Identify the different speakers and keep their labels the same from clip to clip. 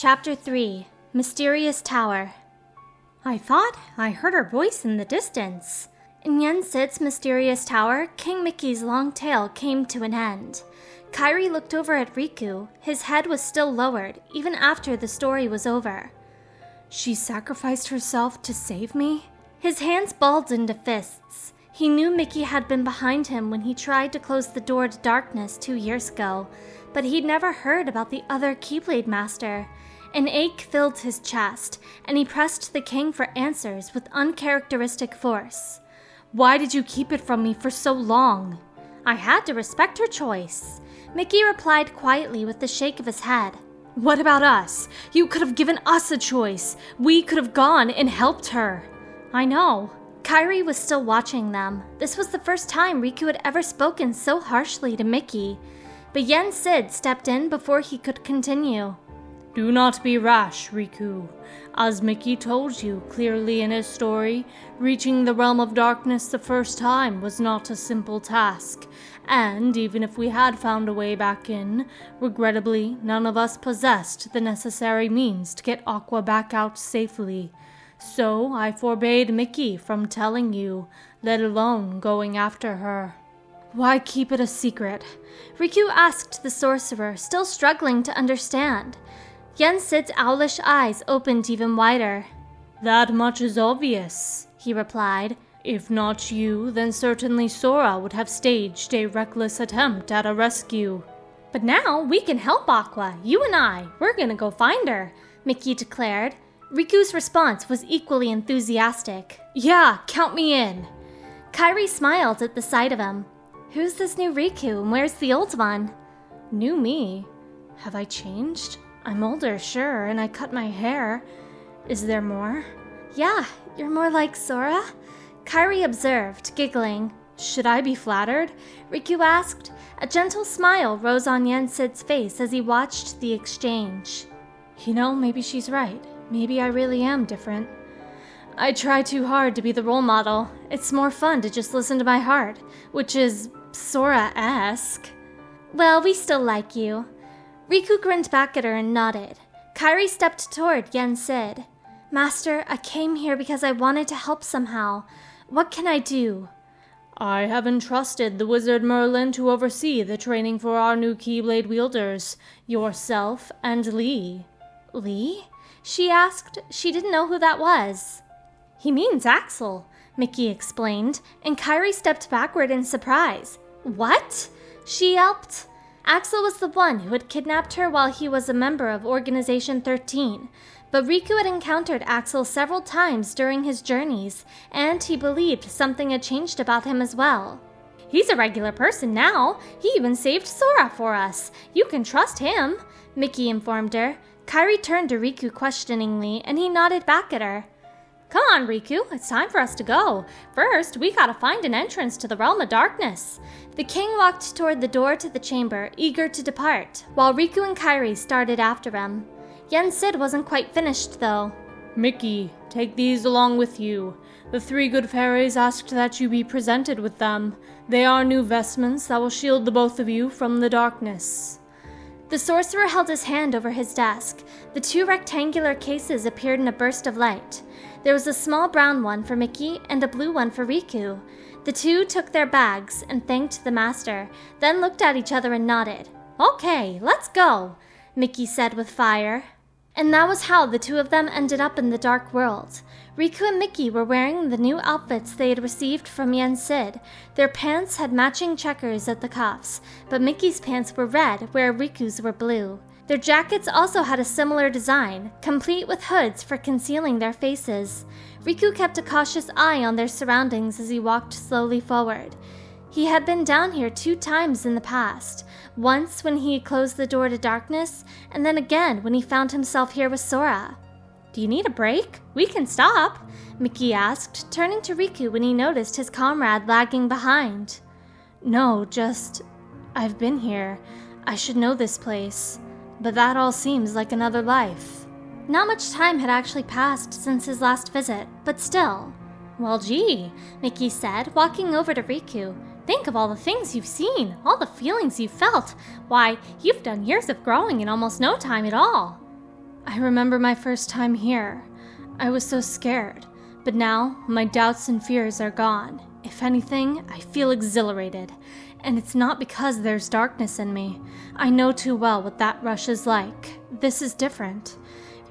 Speaker 1: Chapter 3 Mysterious Tower. I thought I heard her voice in the distance. In Yen Sid's mysterious tower, King Mickey's long tail came to an end. Kairi looked over at Riku. His head was still lowered, even after the story was over. She sacrificed herself to save me? His hands balled into fists. He knew Mickey had been behind him when he tried to close the door to darkness 2 years ago, but he'd never heard about the other Keyblade Master. An ache filled his chest, and he pressed the king for answers with uncharacteristic force. Why did you keep it from me for so long? I had to respect her choice. Mickey replied quietly with a shake of his head. What about us? You could have given us a choice. We could have gone and helped her. I know. Kairi was still watching them. This was the first time Riku had ever spoken so harshly to Mickey. But Yen Sid stepped in before he could continue. Do not be rash, Riku. As Mickey told you clearly in his story, reaching the realm of darkness the first time was not a simple task, and even if we had found a way back in, regrettably, none of us possessed the necessary means to get Aqua back out safely. So I forbade Mickey from telling you, let alone going after her. Why keep it a secret? Riku asked the sorcerer, still struggling to understand. Yen Sid's owlish eyes opened even wider. That much is obvious, he replied. If not you, then certainly Sora would have staged a reckless attempt at a rescue. But now we can help Aqua, you and I. We're gonna go find her, Mickey declared. Riku's response was equally enthusiastic. Yeah, count me in. Kairi smiled at the sight of him. Who's this new Riku and where's the old one? New me? Have I changed? I'm older, sure, and I cut my hair. Is there more? Yeah, you're more like Sora, Kairi observed, giggling. Should I be flattered? Riku asked. A gentle smile rose on Yen Sid's face as he watched the exchange. You know, maybe she's right. Maybe I really am different. I try too hard to be the role model. It's more fun to just listen to my heart, which is Sora-esque. Well, we still like you. Riku grinned back at her and nodded. Kairi stepped toward Yen Sid. Master, I came here because I wanted to help somehow. What can I do? I have entrusted the wizard Merlin to oversee the training for our new Keyblade wielders, yourself and Lee. Lee? She asked. She didn't know who that was. He means Axel, Mickey explained, and Kairi stepped backward in surprise. What? She yelped. Axel was the one who had kidnapped her while he was a member of Organization 13, but Riku had encountered Axel several times during his journeys, and he believed something had changed about him as well. He's a regular person now. He even saved Sora for us. You can trust him, Mickey informed her. Kairi turned to Riku questioningly, and he nodded back at her. Come on, Riku, it's time for us to go. First, we gotta find an entrance to the Realm of Darkness. The king walked toward the door to the chamber, eager to depart, while Riku and Kairi started after him. Yen Sid wasn't quite finished, though. Mickey, take these along with you. The 3 good fairies asked that you be presented with them. They are new vestments that will shield the both of you from the darkness. The sorcerer held his hand over his desk. The 2 rectangular cases appeared in a burst of light. There was a small brown one for Mickey and a blue one for Riku. The 2 took their bags and thanked the master, then looked at each other and nodded. Okay, let's go, Mickey said with fire. And that was how the 2 of them ended up in the dark world. Riku and Mickey were wearing the new outfits they had received from Yen Sid. Their pants had matching checkers at the cuffs, but Mickey's pants were red, where Riku's were blue. Their jackets also had a similar design, complete with hoods for concealing their faces. Riku kept a cautious eye on their surroundings as he walked slowly forward. He had been down here 2 times in the past, once when he closed the door to darkness, and then again when he found himself here with Sora. Do you need a break? We can stop, Mickey asked, turning to Riku when he noticed his comrade lagging behind. No, just... I've been here. I should know this place. But that all seems like another life. Not much time had actually passed since his last visit, but still. Well, gee, Mickey said, walking over to Riku. Think of all the things you've seen, all the feelings you've felt. Why, you've done years of growing in almost no time at all. I remember my first time here. I was so scared, but now my doubts and fears are gone. If anything, I feel exhilarated, and it's not because there's darkness in me. I know too well what that rush is like. This is different.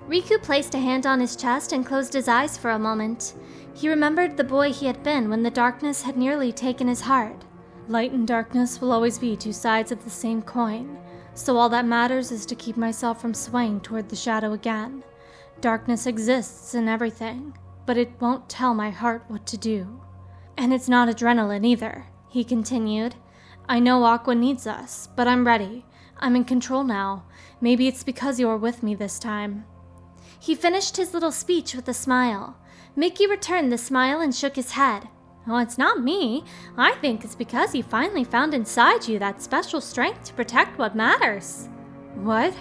Speaker 1: Riku placed a hand on his chest and closed his eyes for a moment. He remembered the boy he had been when the darkness had nearly taken his heart. Light and darkness will always be two sides of the same coin, so all that matters is to keep myself from swaying toward the shadow again. Darkness exists in everything, but it won't tell my heart what to do. And it's not adrenaline either, he continued. I know Aqua needs us, but I'm ready. I'm in control now. Maybe it's because you're with me this time. He finished his little speech with a smile. Mickey returned the smile and shook his head. Oh, it's not me. I think it's because you finally found inside you that special strength to protect what matters. What?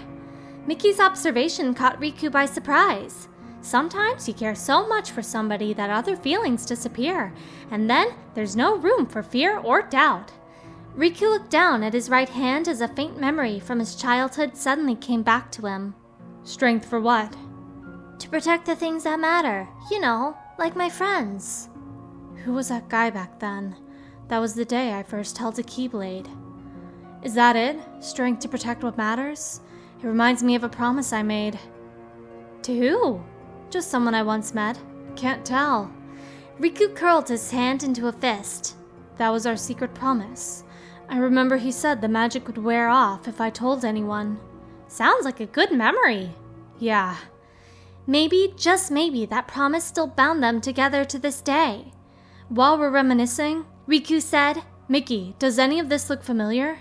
Speaker 1: Mickey's observation caught Riku by surprise. Sometimes you care so much for somebody that other feelings disappear, and then there's no room for fear or doubt. Riku looked down at his right hand as a faint memory from his childhood suddenly came back to him. Strength for what? To protect the things that matter. You know, like my friends. Who was that guy back then? That was the day I first held a Keyblade. Is that it? Strength to protect what matters? It reminds me of a promise I made. To who? Just someone I once met. Can't tell. Riku curled his hand into a fist. That was our secret promise. I remember he said the magic would wear off if I told anyone. Sounds like a good memory. Yeah. Maybe, just maybe, that promise still bound them together to this day. While we're reminiscing, Riku said, Mickey, does any of this look familiar?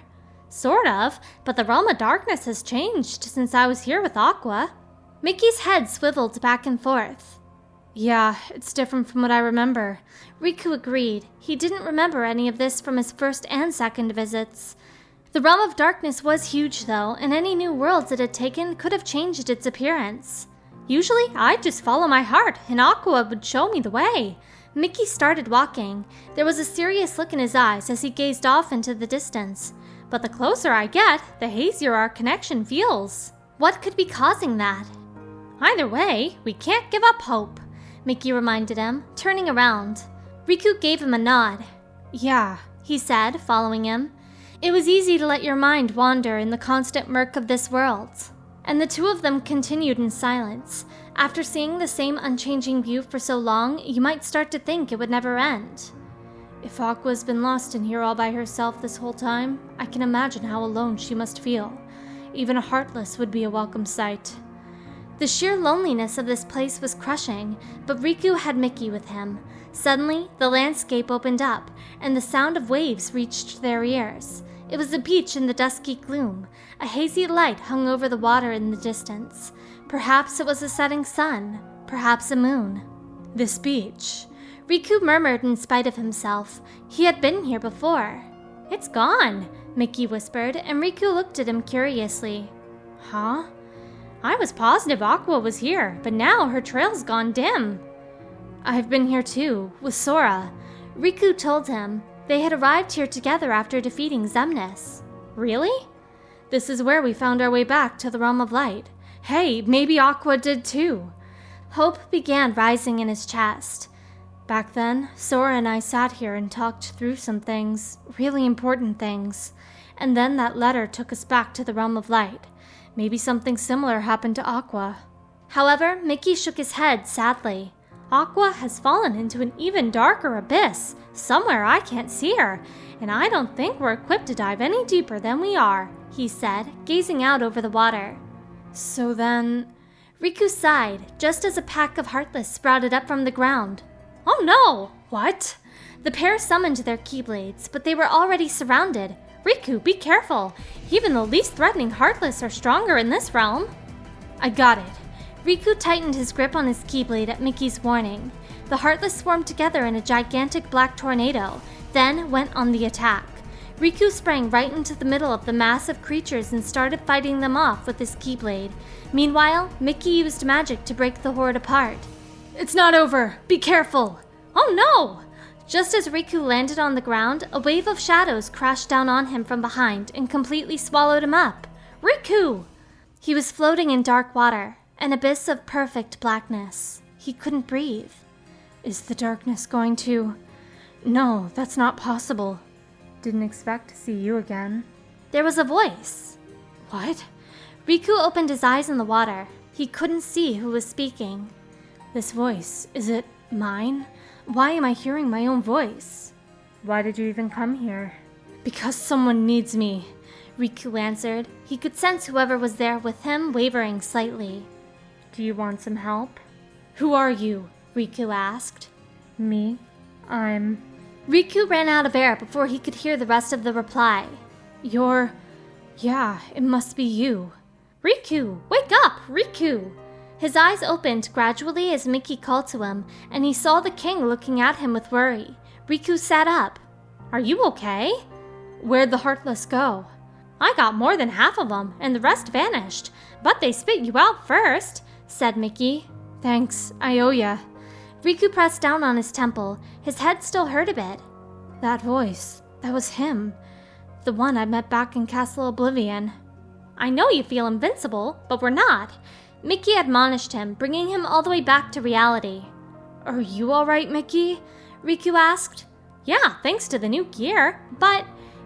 Speaker 1: Sort of, but the realm of darkness has changed since I was here with Aqua. Mickey's head swiveled back and forth. Yeah, it's different from what I remember. Riku agreed. He didn't remember any of this from his first and second visits. The realm of darkness was huge, though, and any new worlds it had taken could have changed its appearance. Usually, I'd just follow my heart, and Aqua would show me the way. Mickey started walking. There was a serious look in his eyes as he gazed off into the distance. But the closer I get, the hazier our connection feels. What could be causing that? Either way, we can't give up hope, Mickey reminded him, turning around. Riku gave him a nod. Yeah, he said, following him. It was easy to let your mind wander in the constant murk of this world. And the two of them continued in silence. After seeing the same unchanging view for so long, you might start to think it would never end. If Aqua's been lost in here all by herself this whole time, I can imagine how alone she must feel. Even a heartless would be a welcome sight. The sheer loneliness of this place was crushing, but Riku had Mickey with him. Suddenly, the landscape opened up, and the sound of waves reached their ears. It was a beach in the dusky gloom. A hazy light hung over the water in the distance. Perhaps it was a setting sun, perhaps a moon. This beach. Riku murmured in spite of himself. He had been here before. It's gone, Mickey whispered, and Riku looked at him curiously. Huh? I was positive Aqua was here, but now her trail's gone dim. I've been here too, with Sora. Riku told him. They had arrived here together after defeating Xemnas. Really? This is where we found our way back to the Realm of Light. Hey, maybe Aqua did too. Hope began rising in his chest. Back then, Sora and I sat here and talked through some things, really important things. And then that letter took us back to the Realm of Light. Maybe something similar happened to Aqua. However, Mickey shook his head sadly. Aqua has fallen into an even darker abyss, somewhere I can't see her, and I don't think we're equipped to dive any deeper than we are, he said, gazing out over the water. So then... Riku sighed, just as a pack of Heartless sprouted up from the ground. Oh no! What? The pair summoned their Keyblades, but they were already surrounded. Riku, be careful! Even the least threatening Heartless are stronger in this realm. I got it. Riku tightened his grip on his Keyblade at Mickey's warning. The Heartless swarmed together in a gigantic black tornado, then went on the attack. Riku sprang right into the middle of the massive creatures and started fighting them off with his Keyblade. Meanwhile, Mickey used magic to break the horde apart. It's not over! Be careful! Oh no! Just as Riku landed on the ground, a wave of shadows crashed down on him from behind and completely swallowed him up. Riku! He was floating in dark water, an abyss of perfect blackness. He couldn't breathe.
Speaker 2: Is the darkness going to... No, that's not possible. Didn't expect to see you again.
Speaker 1: There was a voice.
Speaker 2: What?
Speaker 1: Riku opened his eyes in the water. He couldn't see who was speaking.
Speaker 2: This voice, is it mine? Why am I hearing my own voice? Why did you even come here? Because someone needs me,
Speaker 1: Riku answered. He could sense whoever was there with him wavering slightly.
Speaker 2: Do you want some help?
Speaker 1: Who are you? Riku asked.
Speaker 2: Me?
Speaker 1: Riku ran out of air before he could hear the rest of the reply.
Speaker 2: Yeah, it must be you.
Speaker 1: Riku, wake up, Riku! His eyes opened gradually as Mickey called to him, and he saw the king looking at him with worry. Riku sat up. Are you okay?
Speaker 2: Where'd the Heartless go?
Speaker 1: I got more than half of them, and the rest vanished. But they spit you out first, said Mickey.
Speaker 2: Thanks, I owe ya.
Speaker 1: Riku pressed down on his temple. His head still hurt a bit.
Speaker 2: That voice, that was him. The one I met back in Castle Oblivion.
Speaker 1: I know you feel invincible, but we're not. Mickey admonished him, bringing him all the way back to reality.
Speaker 2: Are you alright, Mickey?
Speaker 1: Riku asked. Yeah, thanks to the new gear, but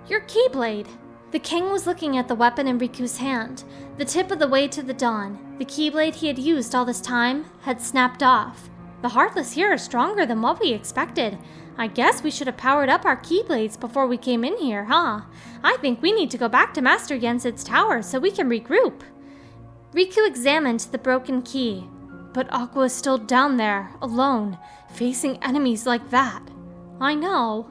Speaker 1: your Keyblade. The king was looking at the weapon in Riku's hand. The tip of the Way to the Dawn, the Keyblade he had used all this time, had snapped off. The Heartless here are stronger than what we expected. I guess we should have powered up our Keyblades before we came in here, huh? I think we need to go back to Master Yensid's tower so we can regroup. Riku examined the broken key.
Speaker 2: But Aqua is still down there, alone, facing enemies like that.
Speaker 1: I know.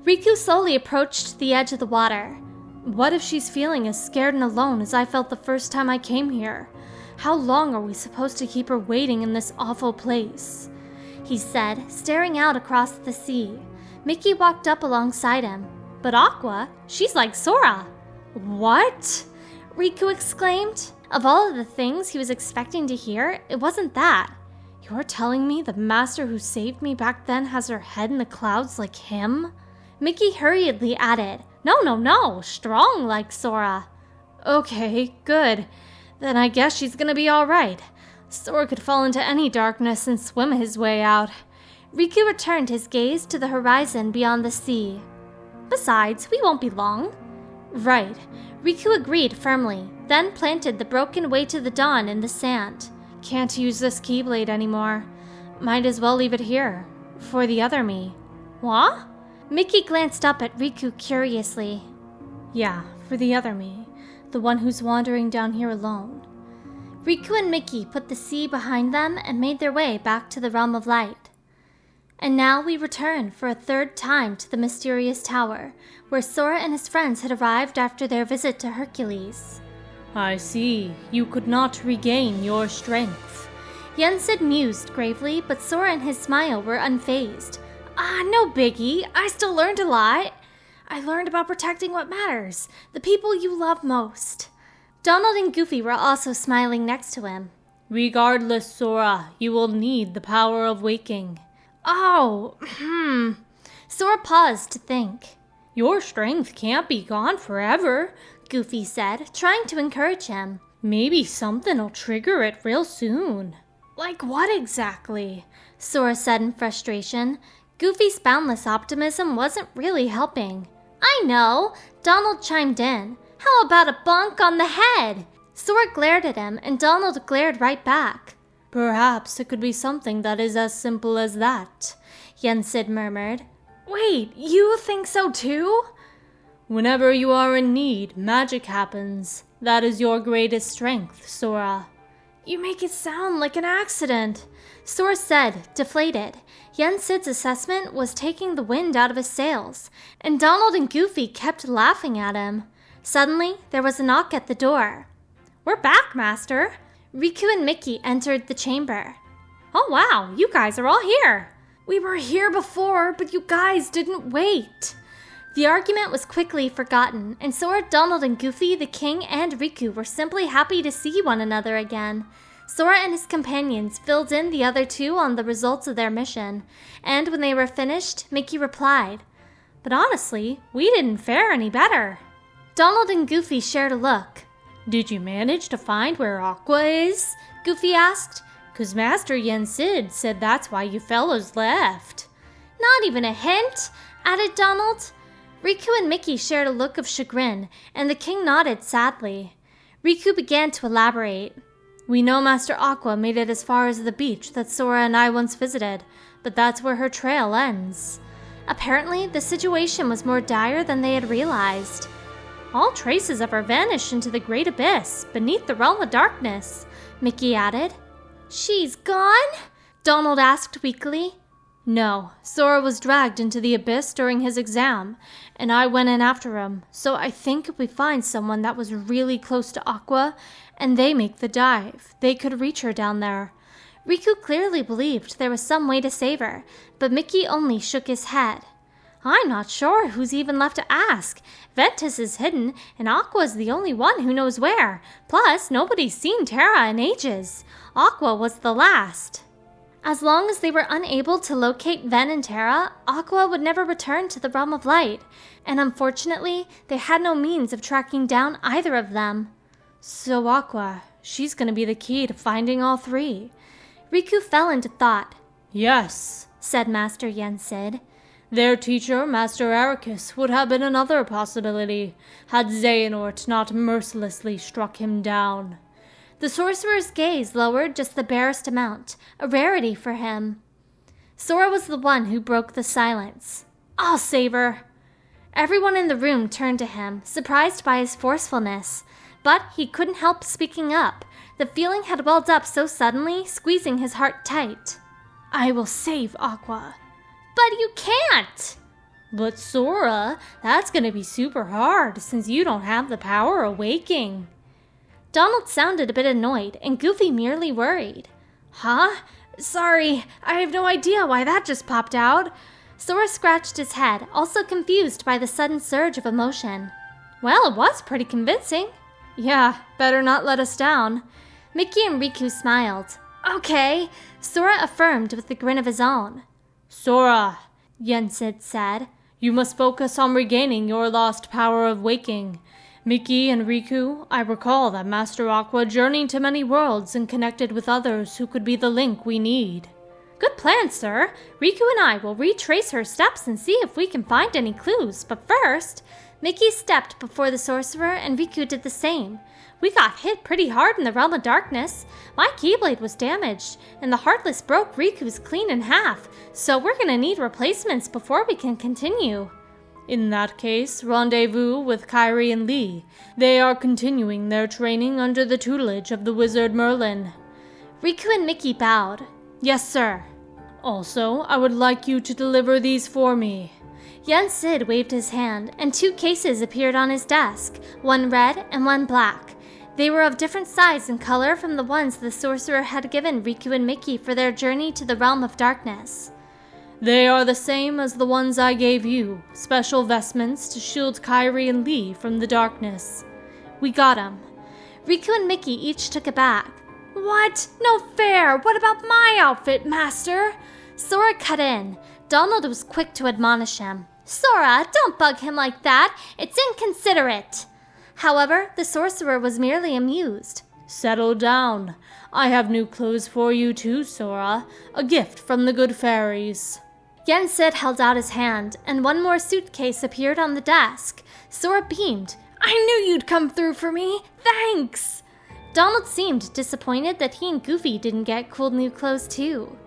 Speaker 1: Riku slowly approached the edge of the water.
Speaker 2: What if she's feeling as scared and alone as I felt the first time I came here? How long are we supposed to keep her waiting in this awful place?
Speaker 1: He said, staring out across the sea. Mickey walked up alongside him. But Aqua, she's like Sora.
Speaker 2: What?
Speaker 1: Riku exclaimed. Of all of the things he was expecting to hear, it wasn't that.
Speaker 2: You're telling me the master who saved me back then has her head in the clouds like him?
Speaker 1: Mickey hurriedly added, No, strong like Sora.
Speaker 2: Okay, good. Then I guess she's gonna be alright. Sora could fall into any darkness and swim his way out.
Speaker 1: Riku returned his gaze to the horizon beyond the sea. Besides, we won't be long.
Speaker 2: Right.
Speaker 1: Riku agreed firmly, then planted the broken Way to the Dawn in the sand.
Speaker 2: Can't use this Keyblade anymore. Might as well leave it here. For the other me.
Speaker 1: What? Mickey glanced up at Riku curiously.
Speaker 2: Yeah, for the other me. The one who's wandering down here alone.
Speaker 1: Riku and Mickey put the sea behind them and made their way back to the Realm of Light. And now we return for a third time to the mysterious tower, where Sora and his friends had arrived after their visit to Hercules.
Speaker 2: I see. You could not regain your strength.
Speaker 1: Yensid mused gravely, but Sora and his smile were unfazed. No biggie. I still learned a lot. I learned about protecting what matters, the people you love most. Donald and Goofy were also smiling next to him.
Speaker 2: Regardless, Sora, you will need the power of waking.
Speaker 1: Sora paused to think.
Speaker 2: Your strength can't be gone forever,
Speaker 1: Goofy said, trying to encourage him.
Speaker 2: Maybe something'll trigger it real soon.
Speaker 1: Like what exactly? Sora said in frustration. Goofy's boundless optimism wasn't really helping. I know, Donald chimed in. How about a bonk on the head? Sora glared at him, and Donald glared right back.
Speaker 2: Perhaps it could be something that is as simple as that, Yensid murmured.
Speaker 1: Wait, you think so too?
Speaker 2: Whenever you are in need, magic happens. That is your greatest strength, Sora.
Speaker 1: You make it sound like an accident, Sora said, deflated. Yensid's assessment was taking the wind out of his sails, and Donald and Goofy kept laughing at him. Suddenly, there was a knock at the door. We're back, Master. Riku and Mickey entered the chamber. Oh wow, you guys are all here. We were here before, but you guys didn't wait. The argument was quickly forgotten, and Sora, Donald, and Goofy, the King, and Riku were simply happy to see one another again. Sora and his companions filled in the other two on the results of their mission, and when they were finished, Mickey replied, But honestly, we didn't fare any better. Donald and Goofy shared a look.
Speaker 2: Did you manage to find where Aqua is?
Speaker 1: Goofy asked.
Speaker 2: "'Cause Master Yen Sid said that's why you fellows left."
Speaker 1: Not even a hint, added Donald. Riku and Mickey shared a look of chagrin, and the king nodded sadly. Riku began to elaborate.
Speaker 2: "We know Master Aqua made it as far as the beach that Sora and I once visited, but that's where her trail ends."
Speaker 1: Apparently, the situation was more dire than they had realized.
Speaker 2: "All traces of her vanished into the great abyss, beneath the realm of darkness,"
Speaker 1: Mickey added. "She's gone?" Donald asked weakly.
Speaker 2: "No, Sora was dragged into the abyss during his exam, and I went in after him, so I think if we find someone that was really close to Aqua, and they make the dive, they could reach her down there."
Speaker 1: Riku clearly believed there was some way to save her, but Mickey only shook his head. "I'm not sure who's even left to ask. Ventus is hidden, and Aqua's the only one who knows where. Plus, nobody's seen Terra in ages. Aqua was the last." As long as they were unable to locate Ven and Terra, Aqua would never return to the Realm of Light, and unfortunately, they had no means of tracking down either of them.
Speaker 2: "So Aqua, she's gonna be the key to finding all three."
Speaker 1: Riku fell into thought.
Speaker 2: "Yes,"
Speaker 1: said Master Yen Sid.
Speaker 2: "Their teacher, Master Ericus, would have been another possibility, had Xehanort not mercilessly struck him down."
Speaker 1: The sorcerer's gaze lowered just the barest amount, a rarity for him. Sora was the one who broke the silence. "I'll save her." Everyone in the room turned to him, surprised by his forcefulness, but he couldn't help speaking up. The feeling had welled up so suddenly, squeezing his heart tight.
Speaker 2: "I will save Aqua."
Speaker 1: "But you can't!"
Speaker 2: "But Sora, that's gonna be super hard since you don't have the power of waking."
Speaker 1: Donald sounded a bit annoyed, and Goofy merely worried.
Speaker 2: "Huh? Sorry, I have no idea why that just popped out."
Speaker 1: Sora scratched his head, also confused by the sudden surge of emotion.
Speaker 2: "Well, it was pretty convincing." "Yeah, better not let us down."
Speaker 1: Mickey and Riku smiled. "Okay," Sora affirmed with a grin of his own.
Speaker 2: "Sora," Yen Sid said, "you must focus on regaining your lost power of waking. Mickey and Riku, I recall that Master Aqua journeyed to many worlds and connected with others who could be the link we need."
Speaker 1: "Good plan, sir. Riku and I will retrace her steps and see if we can find any clues. But first," Mickey stepped before the sorcerer and Riku did the same. "We got hit pretty hard in the Realm of Darkness. My Keyblade was damaged, and the Heartless broke Riku's clean in half, so we're gonna need replacements before we can continue."
Speaker 2: "In that case, rendezvous with Kairi and Lee. They are continuing their training under the tutelage of the wizard Merlin."
Speaker 1: Riku and Mickey bowed.
Speaker 2: "Yes, sir. Also, I would like you to deliver these for me."
Speaker 1: Yen Sid waved his hand, and 2 cases appeared on his desk, one red and one black. They were of different size and color from the ones the sorcerer had given Riku and Mickey for their journey to the Realm of Darkness.
Speaker 2: "They are the same as the ones I gave you, special vestments to shield Kairi and Lee from the darkness."
Speaker 1: "We got 'em." Riku and Mickey each took a bag. "What? No fair! What about my outfit, Master?" Sora cut in. Donald was quick to admonish him. "Sora, don't bug him like that. It's inconsiderate." However, the sorcerer was merely amused.
Speaker 2: "Settle down. I have new clothes for you too, Sora. A gift from the good fairies."
Speaker 1: Yen Sid held out his hand, and one more suitcase appeared on the desk. Sora beamed. "I knew you'd come through for me. Thanks." Donald seemed disappointed that he and Goofy didn't get cool new clothes too.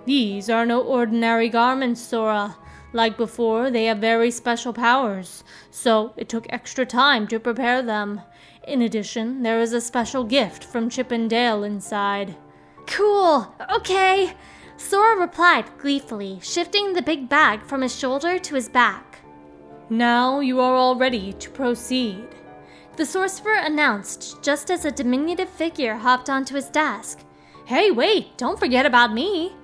Speaker 2: "These are no ordinary garments, Sora. Like before, they have very special powers, so it took extra time to prepare them. In addition, there is a special gift from Chip and Dale inside."
Speaker 1: "Cool. Okay." Sora replied gleefully, shifting the big bag from his shoulder to his back.
Speaker 2: "Now you are all ready to proceed,"
Speaker 1: the sorcerer announced just as a diminutive figure hopped onto his desk.
Speaker 2: "Hey, wait! Don't forget about me!"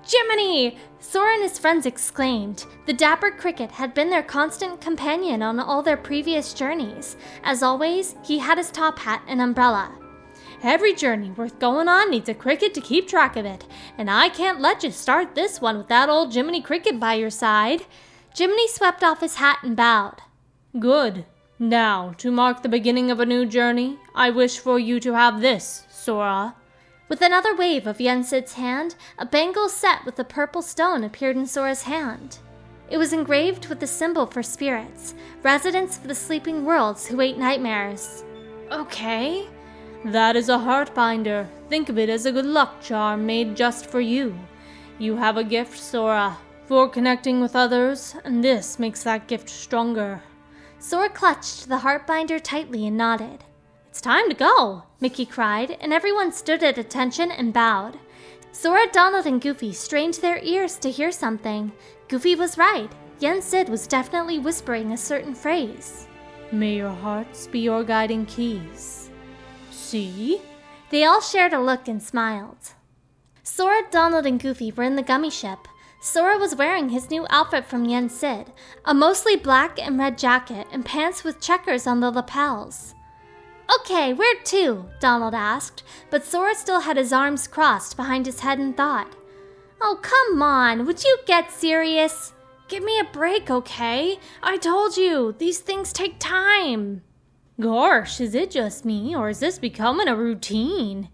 Speaker 1: "Jiminy!" Sora and his friends exclaimed. The dapper cricket had been their constant companion on all their previous journeys. As always, he had his top hat and umbrella.
Speaker 2: "Every journey worth going on needs a cricket to keep track of it, and I can't let you start this one with that old Jiminy Cricket by your side."
Speaker 1: Jiminy swept off his hat and bowed.
Speaker 2: "Good. Now, to mark the beginning of a new journey, I wish for you to have this, Sora."
Speaker 1: With another wave of Yensid's hand, a bangle set with a purple stone appeared in Sora's hand. It was engraved with the symbol for spirits, residents of the sleeping worlds who ate nightmares.
Speaker 2: Okay. That is a heart binder. Think of it as a good luck charm made just for you. You have a gift, Sora, for connecting with others, and this makes that gift stronger.
Speaker 1: Sora clutched the heart binder tightly and nodded. It's time to go, Mickey cried, and everyone stood at attention and bowed. Sora, Donald, and Goofy strained their ears to hear something. Goofy was right. Yensid was definitely whispering a certain phrase.
Speaker 2: May your hearts be your guiding keys. See?
Speaker 1: They all shared a look and smiled. Sora, Donald, and Goofy were in the gummy ship. Sora was wearing his new outfit from Yensid, a mostly black and red jacket and pants with checkers on the lapels. Okay, where to? Donald asked, but Sora still had his arms crossed behind his head and thought. Oh, come on, would you get serious? Give me a break, okay? I told you, these things take time.
Speaker 2: Gosh, is it just me, or is this becoming a routine?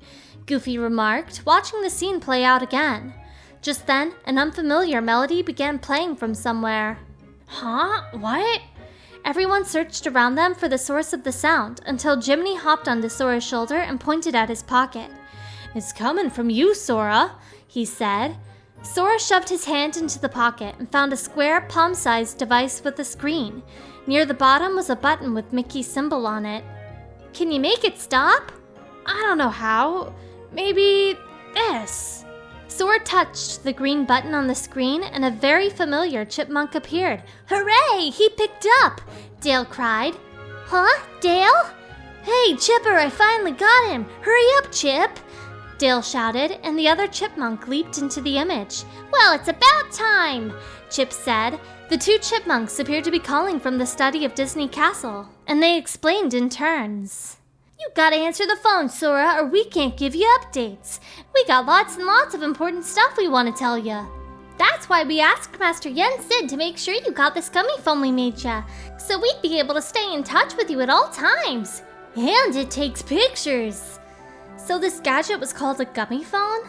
Speaker 1: Goofy remarked, watching the scene play out again. Just then, an unfamiliar melody began playing from somewhere.
Speaker 2: Huh? What?
Speaker 1: Everyone searched around them for the source of the sound until Jiminy hopped onto Sora's shoulder and pointed at his pocket.
Speaker 2: It's coming from you, Sora,
Speaker 1: he said. Sora shoved his hand into the pocket and found a square, palm-sized device with a screen. Near the bottom was a button with Mickey's symbol on it. Can you make it stop?
Speaker 2: I don't know how. Maybe this.
Speaker 1: Sora touched the green button on the screen and a very familiar chipmunk appeared. Hooray! He picked up! Dale cried. Huh? Dale? Hey, Chipper, I finally got him! Hurry up, Chip! Dale shouted, and the other chipmunk leaped into the image. Well, it's about time, Chip said. The two chipmunks appeared to be calling from the study of Disney Castle, and they explained in turns. You gotta answer the phone, Sora, or we can't give you updates. We got lots and lots of important stuff we want to tell you. That's why we asked Master Yensid to make sure you got this gummy phone we made ya, so we'd be able to stay in touch with you at all times. And it takes pictures. So this gadget was called a gummy phone?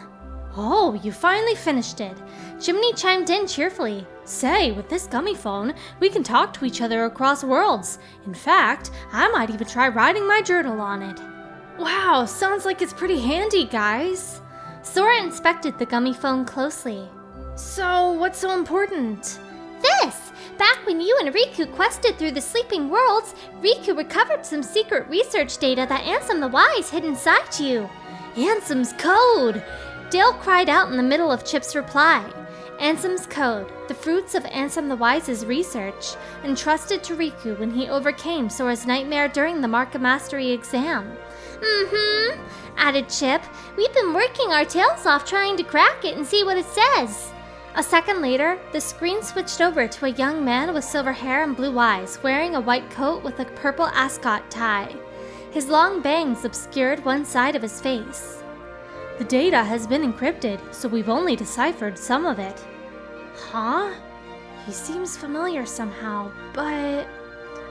Speaker 2: Oh, you finally finished it. Jiminy chimed in cheerfully. Say, with this gummy phone, we can talk to each other across worlds. In fact, I might even try writing my journal on it.
Speaker 1: Wow, sounds like it's pretty handy, guys. Sora inspected the gummy phone closely.
Speaker 2: So, what's so important?
Speaker 1: This! Back when you and Riku quested through the sleeping worlds, Riku recovered some secret research data that Ansem the Wise hid inside you. Ansem's code! Dale cried out in the middle of Chip's reply. Ansem's code, the fruits of Ansem the Wise's research, entrusted to Riku when he overcame Sora's nightmare during the Mark of Mastery exam. Added Chip. We've been working our tails off trying to crack it and see what it says. A second later, the screen switched over to a young man with silver hair and blue eyes, wearing a white coat with a purple ascot tie. His long bangs obscured one side of his face.
Speaker 2: The data has been encrypted, so we've only deciphered some of it.
Speaker 1: Huh? He seems familiar somehow, but...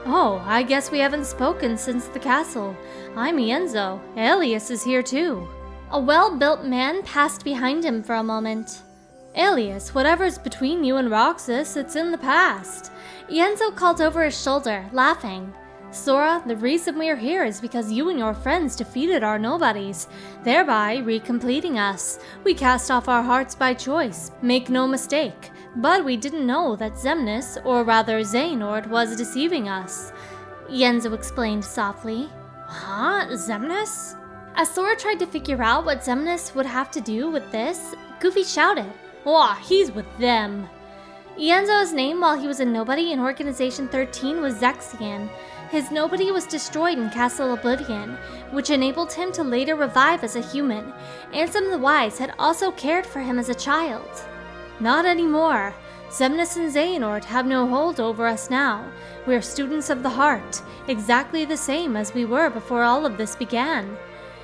Speaker 2: Oh, I guess we haven't spoken since the castle. I'm Ienzo. Alias is here too.
Speaker 1: A well-built man passed behind him for a moment.
Speaker 2: Alias, whatever's between you and Roxas, it's in the past.
Speaker 1: Ienzo called over his shoulder, laughing.
Speaker 2: Sora, the reason we're here is because you and your friends defeated our nobodies, thereby recompleting us. We cast off our hearts by choice, make no mistake. But we didn't know that Xemnas, or rather Xehanort, was deceiving us.
Speaker 1: Ienzo explained softly.
Speaker 2: Huh? Xemnas?
Speaker 1: As Sora tried to figure out what Xemnas would have to do with this, Goofy shouted.
Speaker 2: Oh, he's with them.
Speaker 1: Ienzo's name while he was a nobody in Organization 13 was Zexian. His nobody was destroyed in Castle Oblivion, which enabled him to later revive as a human. Ansem the Wise had also cared for him as a child.
Speaker 2: Not anymore. Xemnas and Xehanort have no hold over us now. We're students of the heart, exactly the same as we were before all of this began.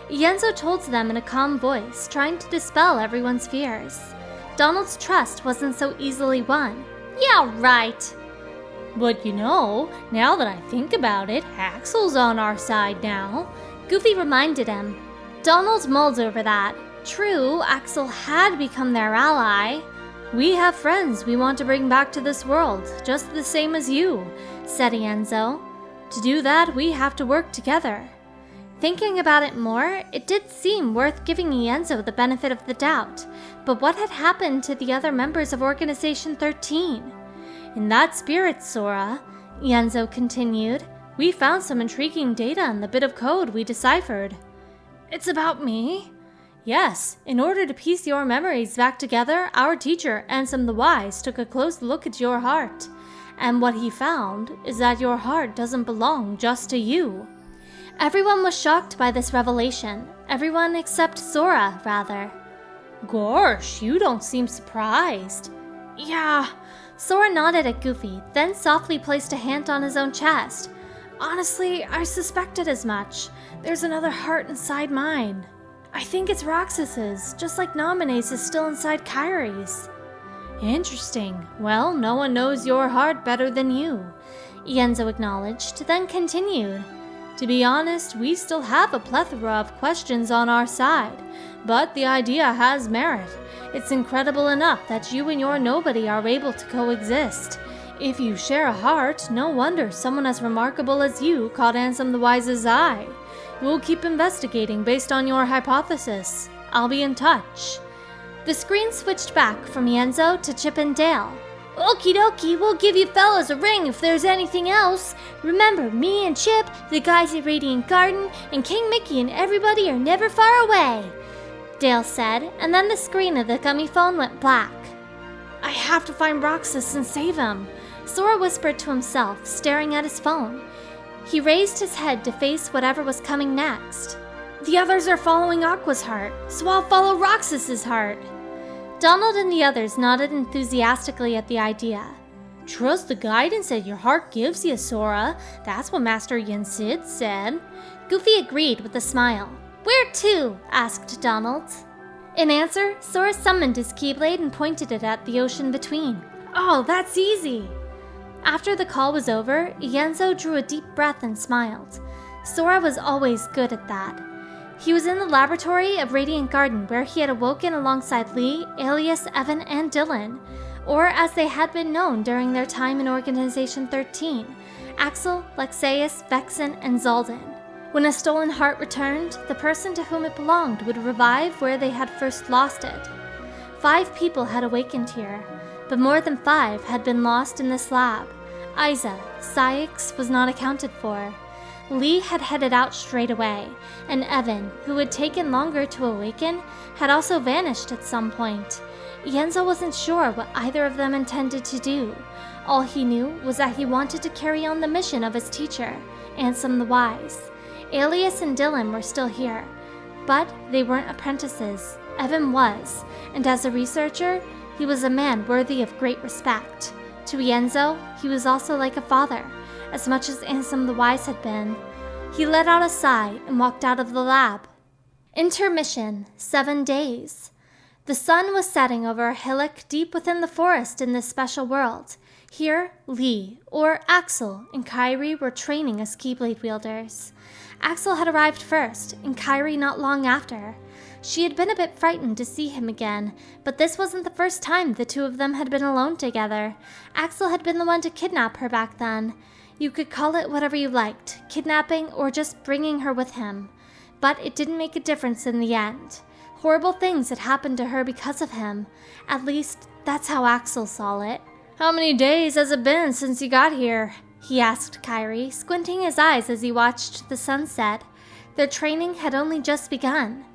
Speaker 1: Ienzo told them in a calm voice, trying to dispel everyone's fears. Donald's trust wasn't so easily won. Yeah, right.
Speaker 2: But you know, now that I think about it, Axel's on our side now.
Speaker 1: Goofy reminded him. Donald mulled over that. True, Axel had become their ally. "We have friends we want to bring back to this world, just the same as you," said Ienzo. "To do that, we have to work together." Thinking about it more, it did seem worth giving Ienzo the benefit of the doubt. But what had happened to the other members of Organization 13? "In that spirit, Sora," Ienzo continued, "we found some intriguing data in the bit of code we deciphered." "It's about me?" "Yes. In order to piece your memories back together, our teacher, Ansem the Wise, took a close look at your heart. And what he found is that your heart doesn't belong just to you." Everyone was shocked by this revelation. Everyone except Sora, rather. "Gosh, you don't seem surprised." "Yeah." Sora nodded at Goofy, then softly placed a hand on his own chest. "Honestly, I suspected as much. There's another heart inside mine. I think it's Roxas's, just like Naminé's is still inside Kairi's." "Interesting. Well, no one knows your heart better than you," Ienzo acknowledged, then continued. "To be honest, we still have a plethora of questions on our side, but the idea has merit. It's incredible enough that you and your nobody are able to coexist. If you share a heart, no wonder someone as remarkable as you caught Ansem the Wise's eye. We'll keep investigating based on your hypothesis. I'll be in touch." The screen switched back from Ienzo to Chip and Dale. "Okie dokie, we'll give you fellas a ring if there's anything else. Remember, me and Chip, the guys at Radiant Garden, and King Mickey and everybody are never far away," Dale said, and then the screen of the gummy phone went black. "I have to find Roxas and save him," Sora whispered to himself, staring at his phone. He raised his head to face whatever was coming next. "The others are following Aqua's heart, so I'll follow Roxas's heart." Donald and the others nodded enthusiastically at the idea. "Trust the guidance that your heart gives you, Sora. That's what Master Yen Sid said." Goofy agreed with a smile. "Where to?" asked Donald. In answer, Sora summoned his Keyblade and pointed it at the ocean between. "Oh, that's easy." After the call was over, Ienzo drew a deep breath and smiled. Sora was always good at that. He was in the laboratory of Radiant Garden where he had awoken alongside Lee, Alias, Evan, and Dylan, or as they had been known during their time in Organization 13, Axel, Lexaeus, Vexen, and Zaldin. When a stolen heart returned, the person to whom it belonged would revive where they had first lost it. 5 people had awakened here, but more than 5 had been lost in this lab. Isa, Cyax, was not accounted for. Lee had headed out straight away, and Evan, who had taken longer to awaken, had also vanished at some point. Ienzo wasn't sure what either of them intended to do. All he knew was that he wanted to carry on the mission of his teacher, Ansem the Wise. Alias and Dylan were still here, but they weren't apprentices. Evan was, and as a researcher, he was a man worthy of great respect. To Ienzo, he was also like a father, as much as Ansem the Wise had been. He let out a sigh and walked out of the lab. Intermission, 7 days. The sun was setting over a hillock deep within the forest in this special world. Here, Lee, or Axel, and Kairi were training as Keyblade wielders. Axel had arrived first, and Kairi not long after. She had been a bit frightened to see him again, but this wasn't the first time the two of them had been alone together. Axel had been the one to kidnap her back then. You could call it whatever you liked, kidnapping or just bringing her with him. But it didn't make a difference in the end. Horrible things had happened to her because of him. At least, that's how Axel saw it. "How many days has it been since you got here?" he asked Kairi, squinting his eyes as he watched the sunset. Their training had only just begun.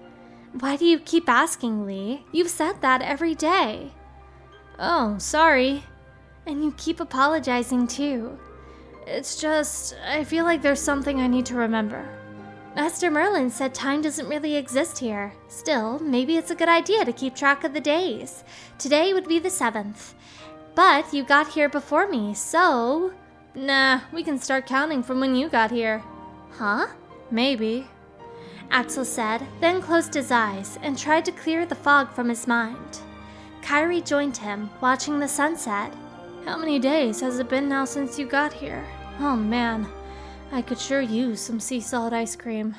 Speaker 1: "Why do you keep asking, Lee? You've said that every day." "Oh, sorry." "And you keep apologizing too." "It's just, I feel like there's something I need to remember." "Master Merlin said time doesn't really exist here. Still, maybe it's a good idea to keep track of the days. Today would be the 7th. But you got here before me, so..." "Nah, we can start counting from when you got here." "Huh?" "Maybe," Axel said, then closed his eyes and tried to clear the fog from his mind. Kairi joined him, watching the sunset. "How many days has it been now since you got here? Oh man, I could sure use some sea salt ice cream."